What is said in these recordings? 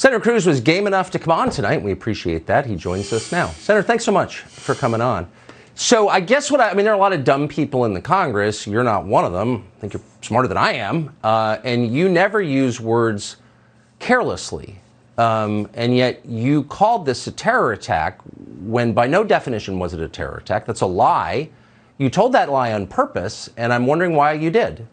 Senator Cruz was game enough to come on tonight. We appreciate that. He joins us now. Senator, thanks so much for coming on. So I guess there are a lot of dumb people in the Congress. You're not one of them. I think you're smarter than I am. And you never use words carelessly. And yet you called this a terror attack when by no definition was it a terror attack. That's a lie. You told that lie on purpose, and I'm wondering why you did.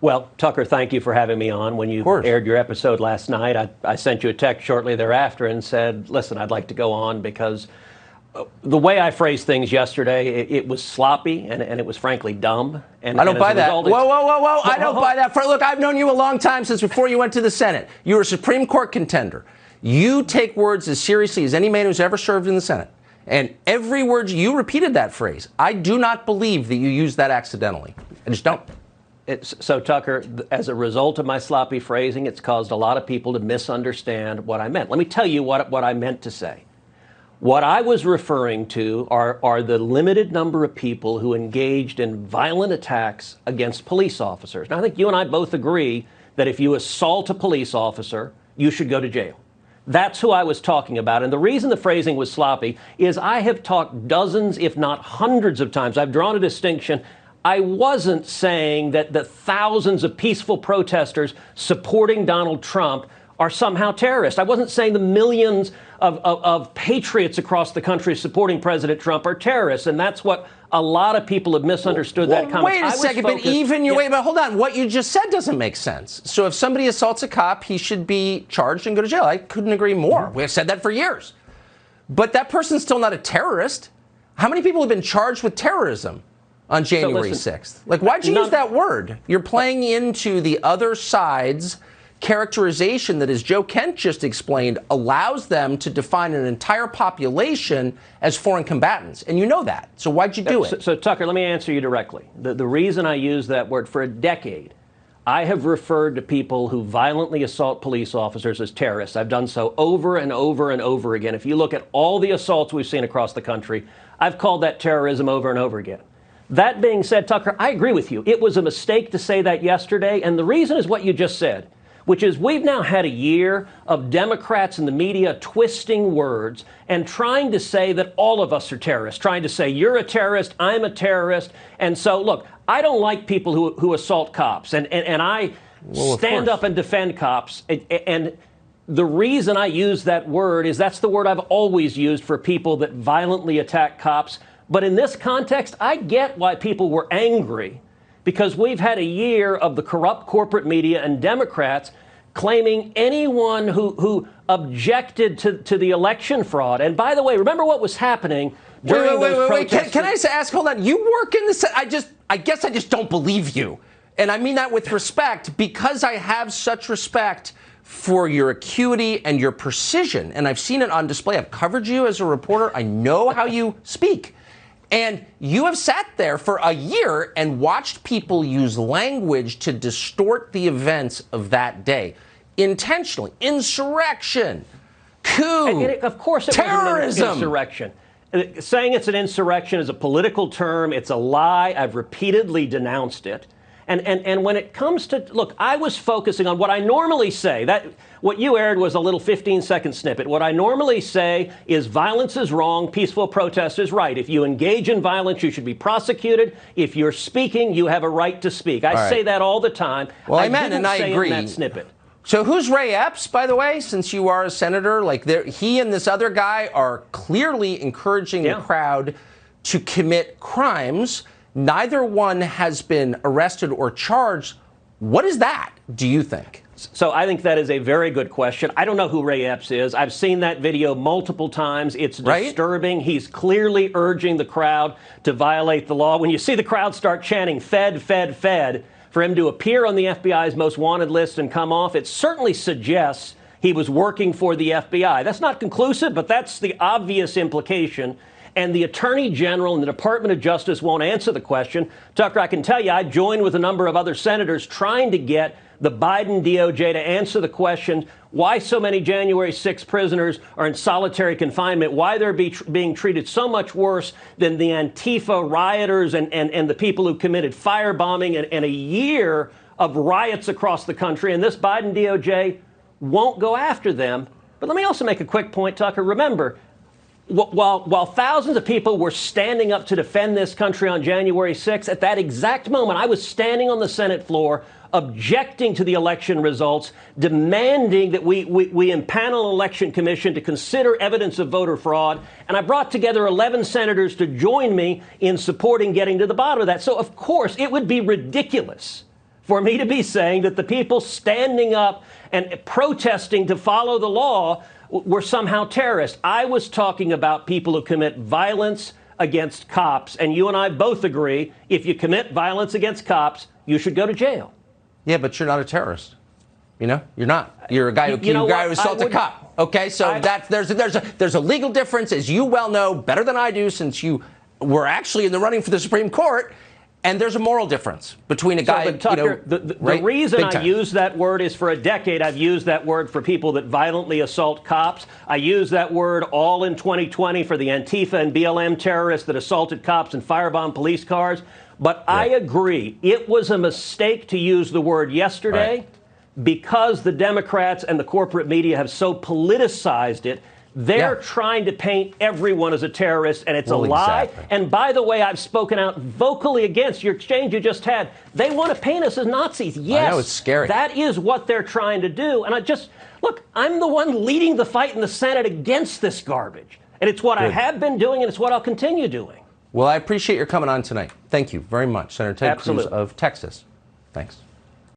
Well, Tucker, thank you for having me on. When you aired your episode last night, I sent you a text shortly thereafter and said, listen, I'd like to go on because the way I phrased things yesterday, it was sloppy and it was frankly dumb. And I don't buy that. Whoa. I don't buy that. Look, I've known you a long time, since before you went to the Senate. You were a Supreme Court contender. You take words as seriously as any man who's ever served in the Senate. And every word you repeated that phrase. I do not believe that you used that accidentally. I just don't. So, Tucker, as a result of my sloppy phrasing, it's caused a lot of people to misunderstand what I meant. Let me tell you what I meant to say. What I was referring to are the limited number of people who engaged in violent attacks against police officers. Now, I think you and I both agree that if you assault a police officer, you should go to jail. That's who I was talking about. And the reason the phrasing was sloppy is I have talked dozens, if not hundreds of times. I've drawn a distinction. I wasn't saying that the thousands of peaceful protesters supporting Donald Trump are somehow terrorists. I wasn't saying the millions of patriots across the country supporting President Trump are terrorists. And that's what a lot of people have misunderstood that comment. Wait a second, but hold on. What you just said doesn't make sense. So if somebody assaults a cop, he should be charged and go to jail. I couldn't agree more. Mm-hmm. We have said that for years. But that person's still not a terrorist. How many people have been charged with terrorism on January 6th? Like, why'd you use that word? You're playing into the other side's characterization that, as Joe Kent just explained, allows them to define an entire population as foreign combatants. And you know that. So why'd you do it? So, Tucker, let me answer you directly. The reason I use that word, for a decade, I have referred to people who violently assault police officers as terrorists. I've done so over and over and over again. If you look at all the assaults we've seen across the country, I've called that terrorism over and over again. That being said, Tucker, I agree with you. It was a mistake to say that yesterday. And the reason is what you just said, which is we've now had a year of Democrats in the media twisting words and trying to say that all of us are terrorists, trying to say you're a terrorist, I'm a terrorist. And so, look, I don't like people who assault cops. And I stand up and defend cops. And the reason I use that word is that's the word I've always used for people that violently attack cops. But in this context, I get why people were angry, because we've had a year of the corrupt corporate media and Democrats claiming anyone who objected to the election fraud. And by the way, remember what was happening during those protests? Can I ask, hold on, you work in the I guess I just don't believe you. And I mean that with respect, because I have such respect for your acuity and your precision. And I've seen it on display. I've covered you as a reporter. I know how you speak. And you have sat there for a year and watched people use language to distort the events of that day. Intentionally. Insurrection. Coup. Of course it terrorism. Was an insurrection. Saying it's an insurrection is a political term. It's a lie. I've repeatedly denounced it. And when it comes to, look, I was focusing on what I normally say. That what you aired was a little 15-second snippet. What I normally say is violence is wrong, peaceful protest is right. If you engage in violence, you should be prosecuted. If you're speaking, you have a right to speak. I say that all the time. Well, I agree. In that snippet. So who's Ray Epps, by the way, since you are a senator? Like, he and this other guy are clearly encouraging the crowd to commit crimes. Neither one has been arrested or charged. What is that, do you think? So I think that is a very good question. I don't know who Ray Epps is. I've seen that video multiple times. It's disturbing. He's clearly urging the crowd to violate the law. When you see the crowd start chanting, Fed, Fed, Fed, for him to appear on the FBI's most wanted list and come off, it certainly suggests he was working for the FBI. That's not conclusive, but that's the obvious implication. And the Attorney General and the Department of Justice won't answer the question. Tucker, I can tell you, I joined with a number of other senators trying to get the Biden DOJ to answer the question why so many January 6 prisoners are in solitary confinement, why they're being treated so much worse than the Antifa rioters and the people who committed firebombing and a year of riots across the country. And this Biden DOJ won't go after them. But let me also make a quick point, Tucker. Remember, while thousands of people were standing up to defend this country on January 6th, at that exact moment, I was standing on the Senate floor objecting to the election results, demanding that we impanel an election commission to consider evidence of voter fraud. And I brought together 11 senators to join me in supporting getting to the bottom of that. So, of course, it would be ridiculous for me to be saying that the people standing up and protesting to follow the law were somehow terrorists. I was talking about people who commit violence against cops. And you and I both agree, if you commit violence against cops, you should go to jail. Yeah, but you're not a terrorist. You know, you're not. You're a guy who assaulted a cop. Okay, so there's a legal difference, as you well know better than I do, since you were actually in the running for the Supreme Court. And there's a moral difference between a guy, Tucker, the reason I use that word is for a decade I've used that word for people that violently assault cops. I use that word all in 2020 for the Antifa and BLM terrorists that assaulted cops and firebombed police cars. But I agree, it was a mistake to use the word yesterday because the Democrats and the corporate media have so politicized it. They're trying to paint everyone as a terrorist, and it's a lie. Exactly. And by the way, I've spoken out vocally against your exchange you just had. They want to paint us as Nazis. Yes, I know, it's scary. That is what they're trying to do. And look, I'm the one leading the fight in the Senate against this garbage. And it's what I have been doing, and it's what I'll continue doing. Well, I appreciate your coming on tonight. Thank you very much, Senator Ted Cruz of Texas. Thanks.